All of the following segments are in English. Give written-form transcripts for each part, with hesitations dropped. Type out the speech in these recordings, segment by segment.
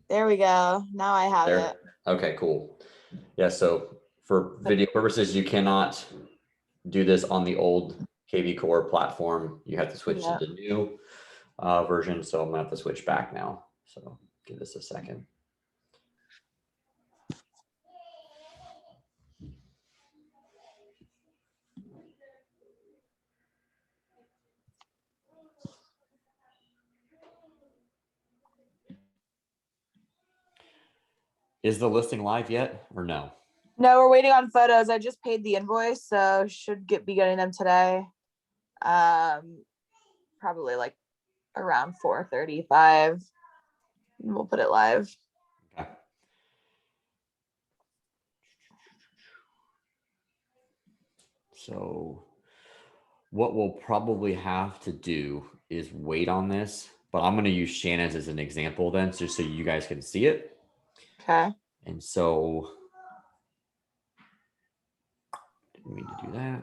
There we go. Now I have There. it. Okay, cool. Yeah, so for video purposes, you cannot do this on the old KV Core platform. You have to switch to Yeah. the new version. So I'm gonna have to switch back now. So give this a second. Is the listing live yet or no? No, we're waiting on photos. I just paid the invoice, so should be getting them today. Probably like around 4:35. We'll put it live. Okay. So what we'll probably have to do is wait on this, but I'm going to use Shannon's as an example then, just so you guys can see it. Okay. And so, didn't mean to do that.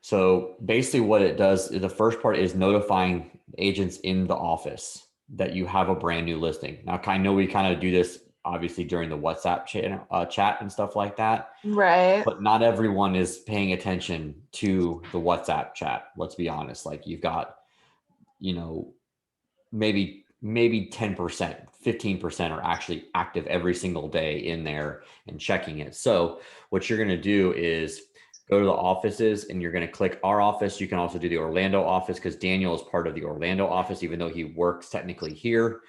So basically what it does, the first part is notifying agents in the office that you have a brand new listing. Now, I know we kind of do this obviously during the WhatsApp chat and stuff like that. Right. But not everyone is paying attention to the WhatsApp chat. Let's be honest. Like you've got, maybe 10%, 15% are actually active every single day in there and checking it. So what you're going to do is go to the offices and you're going to click our office. You can also do the Orlando office because Daniel is part of the Orlando office, even though he works technically here.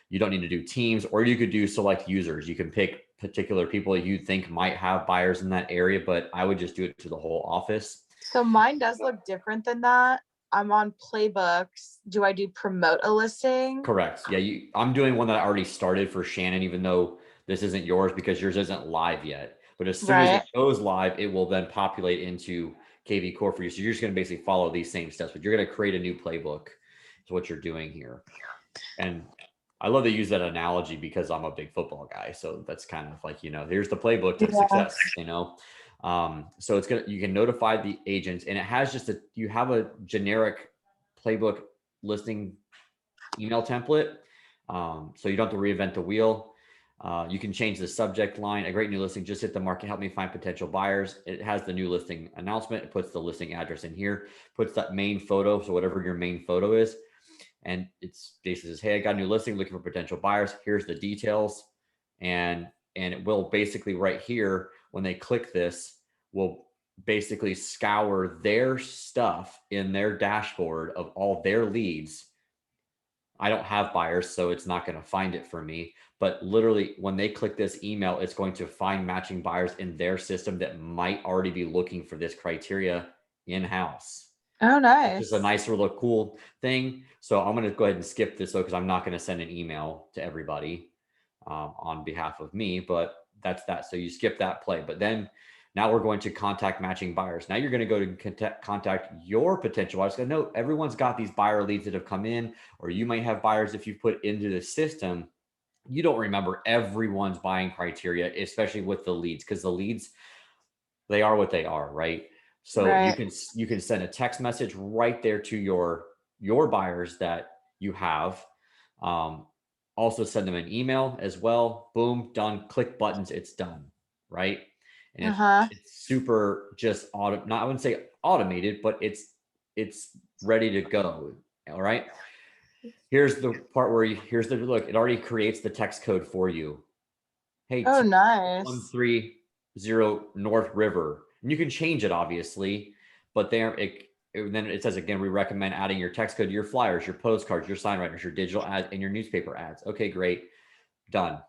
You don't need to do teams, or you could do select users. You can pick particular people that you think might have buyers in that area, but I would just do it to the whole office. So mine does look different than that. I'm on Playbooks. Do I do promote a listing? Correct. Yeah, I'm doing one that I already started for Shannon, even though this isn't yours because yours isn't live yet. But as soon as it goes live, it will then populate into KV Core for you. So you're just going to basically follow these same steps, but you're going to create a new playbook. Is what you're doing here. And I love to use that analogy because I'm a big football guy. So that's kind of like, here's the playbook to success, So you can notify the agents, and it has you have a generic playbook listing email template. So you don't have to reinvent the wheel. You can change the subject line. A great new listing, just hit the market, help me find potential buyers. It has the new listing announcement. It puts the listing address in here, puts that main photo. So whatever your main photo is. And it's basically says, hey, I got a new listing looking for potential buyers. Here's the details. And it will basically right here, when they click this, will basically scour their stuff in their dashboard of all their leads. I don't have buyers, so it's not going to find it for me. But literally, when they click this email, it's going to find matching buyers in their system that might already be looking for this criteria in-house. Oh, nice. It's just a nice little cool thing. So I'm going to go ahead and skip this, though, because I'm not going to send an email to everybody on behalf of me. But that's that. So you skip that play. But then now we're going to contact matching buyers. Now you're going to go to contact your potential buyers. No, everyone's got these buyer leads that have come in, or you might have buyers if you put into the system. You don't remember everyone's buying criteria, especially with the leads, because the leads, they are what they are, right? So you can send a text message right there to your buyers that you have. Also send them an email as well. Boom, done. Click buttons, it's done, right? And it's super just I wouldn't say automated, but it's ready to go. All right. Here's the part where here's the look. It already creates the text code for you. Hey, oh, nice. 130 North River. And you can change it, obviously, but then it says again, we recommend adding your text code to your flyers, your postcards, your sign writers, your digital ads, and your newspaper ads. Okay, great. Done.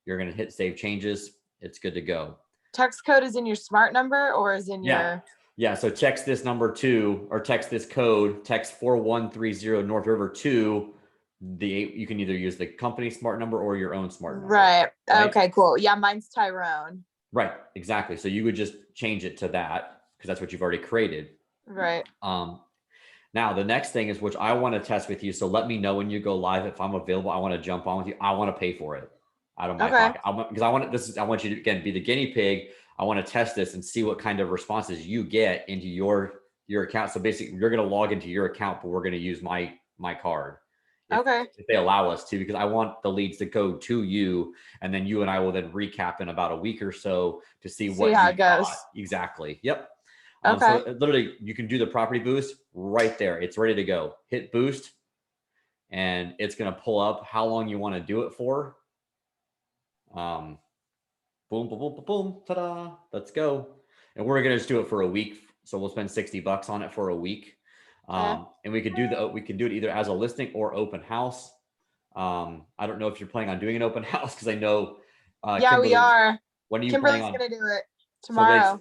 You're going to hit save changes. It's good to go. Text code is in your smart number or is in your... Yeah, so text this number to, or text this code, text 4130 North River to you can either use the company smart number or your own smart number. Right. Okay, cool. Yeah, mine's Tyrone. Right, exactly. So you would just change it to that because that's what you've already created. Right. Now the next thing is, which I want to test with you. So let me know when you go live. If I'm available, I want to jump on with you. I want to pay for it out of my pocket. Because I want you to, again, be the guinea pig. I want to test this and see what kind of responses you get into your your account. So basically you're going to log into your account, but we're going to use my card Okay. if they allow us to, because I want the leads to go to you, and then you and I will then recap in about a week or so to see See what how you it goes. got. Exactly. Yep. So Okay. literally you can do the property boost right there. It's ready to go. Hit boost and it's going to pull up how long you want to do it for. Boom, boom, boom, boom, boom. Ta-da. Let's go. And we're going to just do it for a week. So we'll spend $60 on it for a week. Okay. And we could do it either as a listing or open house. I don't know if you're planning on doing an open house, because I know Yeah, we Kimberly, are. when are you planning Kimberly's on? gonna do it So they, tomorrow.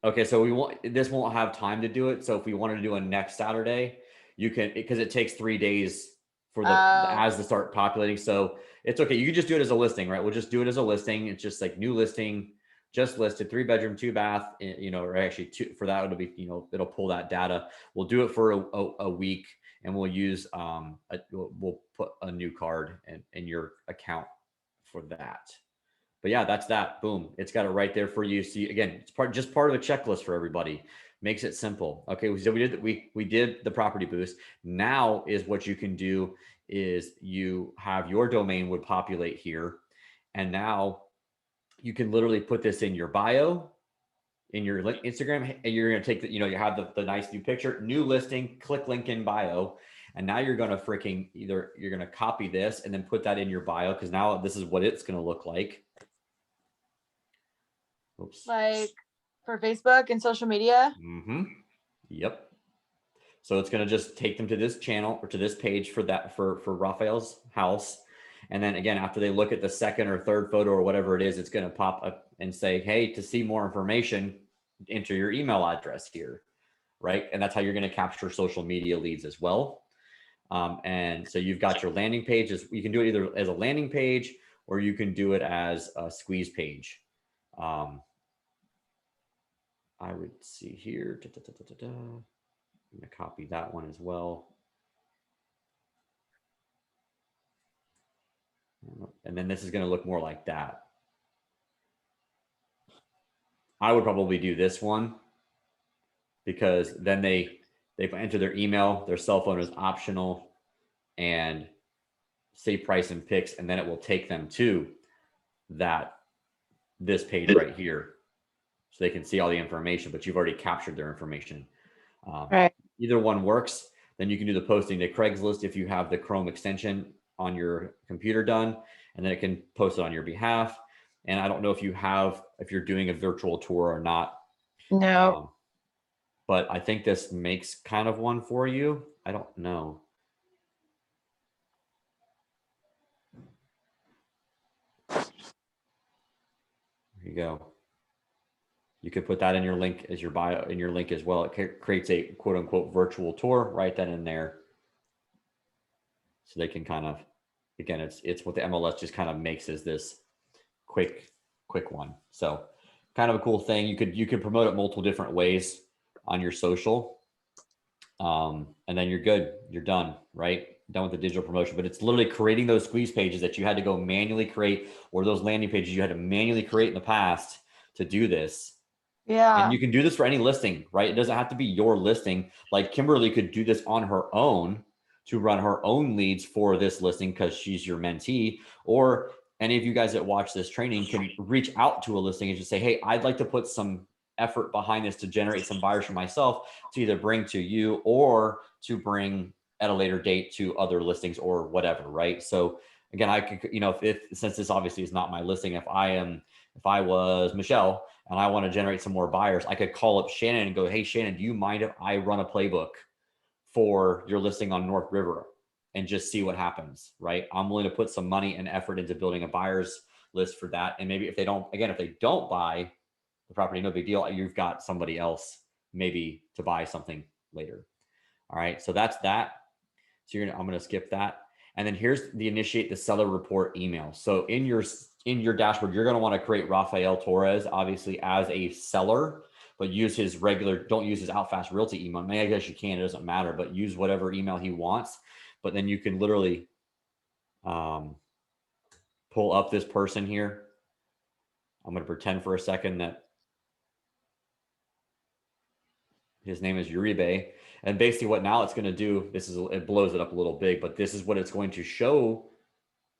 okay, so this won't have time to do it. So if we wanted to do a next Saturday, you can, because it takes 3 days for the ads to start populating. So it's okay. You can just do it as a listing, right? We'll just do it as a listing. It's just like new listing, just listed, 3-bedroom, 2-bath, or actually two, for that, it'll be, it'll pull that data. We'll do it for a week, and we'll use, we'll put a new card in your account for that. But yeah, that's that. Boom. It's got it right there for you. See, again, it's just part of a checklist for everybody. Makes it simple. Okay, so we did the property boost. Now is what you can do is you have your domain would populate here, and now you can literally put this in your bio, in your Instagram, and you're going to take the, you have the nice new picture, new listing, click link in bio. And now you're going to you're going to copy this and then put that in your bio, because now this is what it's going to look like. Oops. Like for Facebook and social media. Yep. So it's going to just take them to this channel or to this page for Raphael's house. And then again, after they look at the second or third photo or whatever it is, it's going to pop up and say, hey, to see more information, enter your email address here. Right. And that's how you're going to capture social media leads as well. And so you've got your landing pages. You can do it either as a landing page, or you can do it as a squeeze page. I would see here. I'm going to copy that one as well. And then this is going to look more like that. I would probably do this one, because then they enter their email, their cell phone is optional, and say price and picks, and then it will take them to this page right here, so they can see all the information, but you've already captured their information. Right. Either one works. Then you can do the posting to Craigslist if you have the Chrome extension on your computer done, and then it can post it on your behalf. And I don't know if you're doing a virtual tour or not. No. But I think this makes kind of one for you. I don't know. There you go. You could put that in your link as your bio, in your link as well. It creates a quote unquote virtual tour. Write that in there, so they can kind of, again, it's what the MLS just kind of makes as this quick one. So kind of a cool thing. You could promote it multiple different ways on your social. And then you're good. You're done, right? Done with the digital promotion. But it's literally creating those squeeze pages that you had to go manually create, or those landing pages you had to manually create in the past to do this. Yeah. And you can do this for any listing, right? It doesn't have to be your listing. Like Kimberly could do this on her own to run her own leads for this listing, because she's your mentee. Or any of you guys that watch this training can reach out to a listing and just say, hey, I'd like to put some effort behind this to generate some buyers for myself, to either bring to you or to bring at a later date to other listings or whatever, right? So again, I could, since this obviously is not my listing, if I was Michelle and I want to generate some more buyers, I could call up Shannon and go, hey, Shannon, do you mind if I run a playbook for your listing on North River and just see what happens, right? I'm willing to put some money and effort into building a buyer's list for that. And maybe if they don't buy the property, no big deal. You've got somebody else maybe to buy something later. All right. So that's that. So I'm going to skip that. And then here's the initiate the seller report email. So in your dashboard, you're going to want to create Rafael Torres, obviously, as a seller, but use his don't use his Outfast Realty email. I guess you can, it doesn't matter, but use whatever email he wants. But then you can literally pull up this person here. I'm going to pretend for a second that His name is Uribe. And basically what now it's going to do, it blows it up a little big, but this is what it's going to show,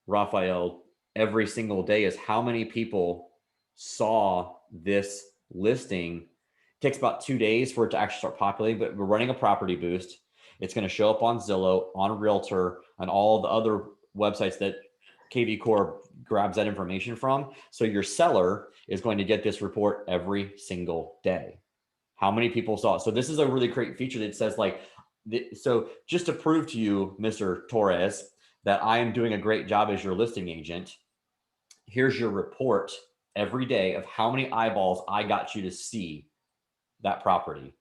Raphael, every single day, is how many people saw this listing. It takes about 2 days for it to actually start populating, but we're running a property boost. It's going to show up on Zillow, on Realtor, and all the other websites that KV Core grabs that information from. So your seller is going to get this report every single day. How many people saw it? So this is a really great feature that says like, so just to prove to you, Mr. Torres, that I am doing a great job as your listing agent, here's your report every day of how many eyeballs I got you to see that property.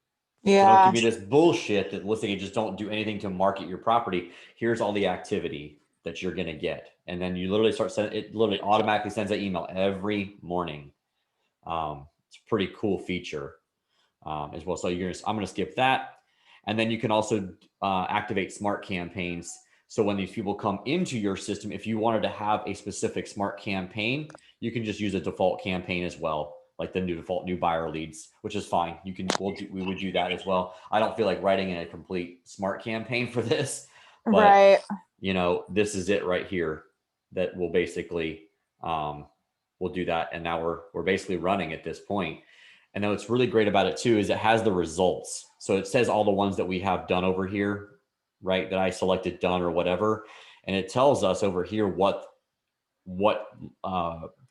So don't give me this bullshit that listing agents don't do anything to market your property. Here's all the activity that you're going to get. And then you literally start sending, it literally automatically sends an email every morning. It's a pretty cool feature as well. So I'm going to skip that. And then you can also activate smart campaigns. So when these people come into your system, if you wanted to have a specific smart campaign, you can just use a default campaign as well, like the default new buyer leads, which is fine. We would do that as well. I don't feel like writing a complete smart campaign for this, but this is it right here that will basically we'll do that. And now we're basically running at this point. And then what's really great about it too is it has the results. So it says all the ones that we have done over here, right? That I selected done or whatever. And it tells us over here what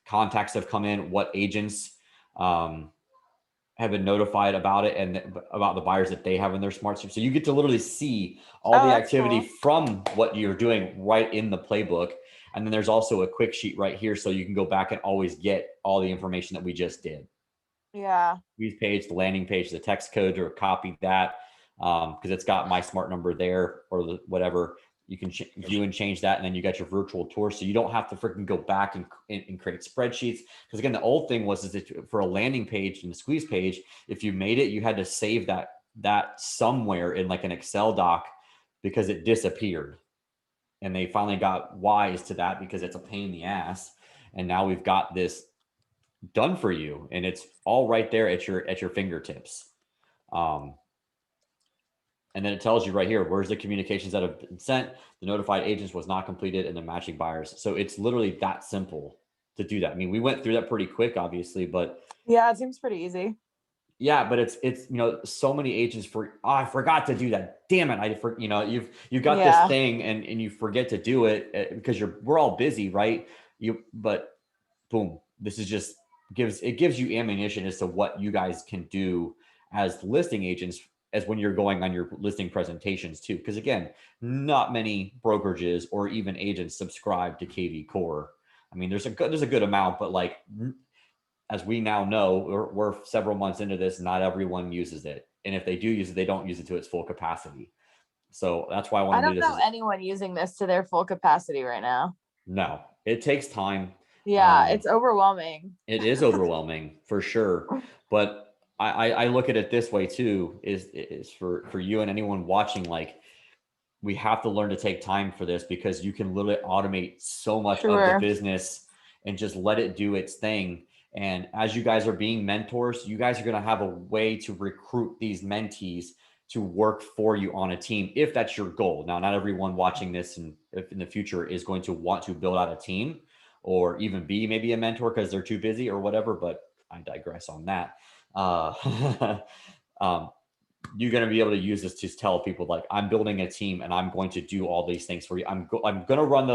contacts have come in, what agents have been notified about it, and about the buyers that they have in their smart system. So you get to literally see all the activity from what you're doing right in the playbook. And then there's also a quick sheet right here. So you can go back and always get all the information that we just did. Yeah. Squeeze page, the landing page, the text code, or copy that because it's got my smart number there or whatever. You can view and change that, and then you got your virtual tour, so you don't have to freaking go back and create spreadsheets. Because again, the old thing was that for a landing page and a squeeze page, if you made it, you had to save that somewhere in like an Excel doc because it disappeared. And they finally got wise to that because it's a pain in the ass. And now we've got this done for you, and it's all right there at your fingertips. And then it tells you right here, where's the communications that have been sent, the notified agents was not completed, and the matching buyers. So it's literally that simple to do that. I mean, we went through that pretty quick, obviously, but yeah, it seems pretty easy. Yeah, but it's so many agents I forgot to do that. Damn it. You've got this thing and you forget to do it because we're all busy, right? But boom, this is just gives you ammunition as to what you guys can do as listing agents as when you're going on your listing presentations too. Because again, not many brokerages or even agents subscribe to KV Core. I mean, there's a good amount, but like as we now know, we're several months into this, not everyone uses it. And if they do use it, they don't use it to its full capacity. So that's why I want to do this. I don't know anyone using this to their full capacity right now. No, it takes time. Yeah, it's overwhelming. It is overwhelming for sure. But I look at it this way too, is for you and anyone watching, like, we have to learn to take time for this because you can literally automate so much of the business and just let it do its thing. And as you guys are being mentors, you guys are going to have a way to recruit these mentees to work for you on a team, if that's your goal. Now, not everyone watching this and if in the future is going to want to build out a team or even be maybe a mentor because they're too busy or whatever, but I digress on that. You're going to be able to use this to tell people like, I'm building a team and I'm going to do all these things for you. I'm going to run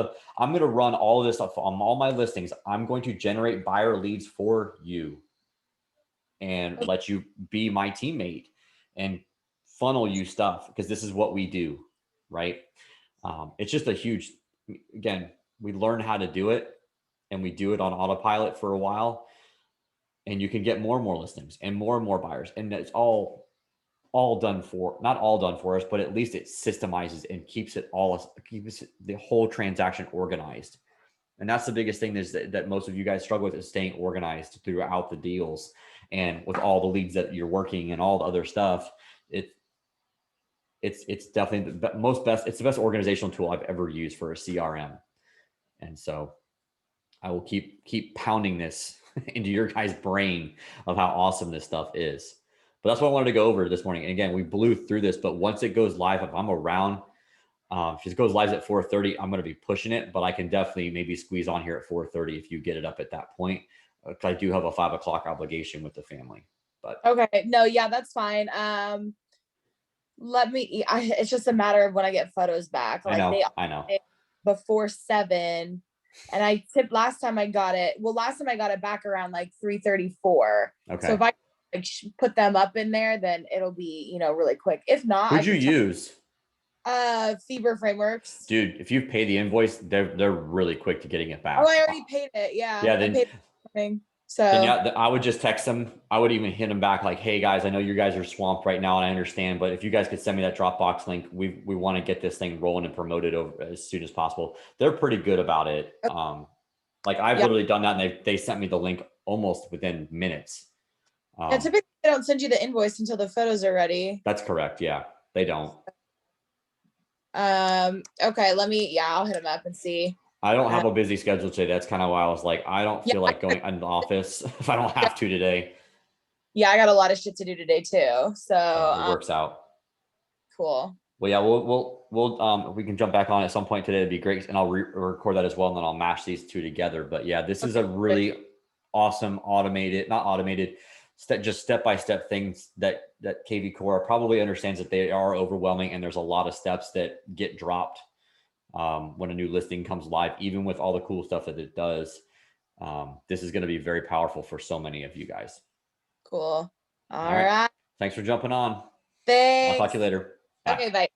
all of this stuff on all my listings. I'm going to generate buyer leads for you and let you be my teammate and funnel you stuff because this is what we do, right? It's just a huge, again, we learn how to do it and we do it on autopilot for a while, and you can get more and more listings and more buyers, and it's all done for, not all done for us, but at least it systemizes and keeps the whole transaction organized. And that's the biggest thing is that most of you guys struggle with, is staying organized throughout the deals and with all the leads that you're working and all the other stuff. It's definitely it's the best organizational tool I've ever used for a CRM. And so I will keep pounding this into your guys' brain of how awesome this stuff is. But that's what I wanted to go over this morning. And again, we blew through this, but once it goes live, if I'm around, if it goes live at 4:30, I'm going to be pushing it, but I can definitely maybe squeeze on here at 4:30 if you get it up at that point. I do have a 5 o'clock obligation with the family, but Okay. No, yeah, that's fine. It's just a matter of when I get photos back. I Like know, I know. before 7, and I tipped last time I got it. Well, last time I got it back around like 3:34. Okay. So if I like put them up in there, then it'll be, you know, really quick. If not, Who'd you use? Fever Frameworks. Dude, if you pay the invoice, they're really quick to getting it back. Oh, I already paid it. Yeah. Yeah, I then paid everything. So yeah, I would just text them. I would even hit them back like, "Hey guys, I know you guys are swamped right now, and I understand, but if you guys could send me that Dropbox link, we want to get this thing rolling and promoted over as soon as possible." They're pretty good about it. Like I've literally done that, and they sent me the link almost within minutes. yeah, typically they don't send you the invoice until the photos are ready. That's correct. Yeah, they don't. Okay, I'll hit them up and see. I don't have a busy schedule today. That's kind of why I was like, I don't feel like going in the office if I don't have to today. Yeah, I got a lot of shit to do today too. So it works out. Cool. Well, yeah, we'll we can jump back on at some point today. It'd be great, and I'll record that as well, and then I'll mash these two together. But yeah, this is a really awesome just step-by-step things that KV Core probably understands that they are overwhelming, and there's a lot of steps that get dropped when a new listing comes live, even with all the cool stuff that it does. This is going to be very powerful for so many of you guys. Cool. All right. Thanks for jumping on. Thanks. I'll talk to you later. Bye. Okay, bye.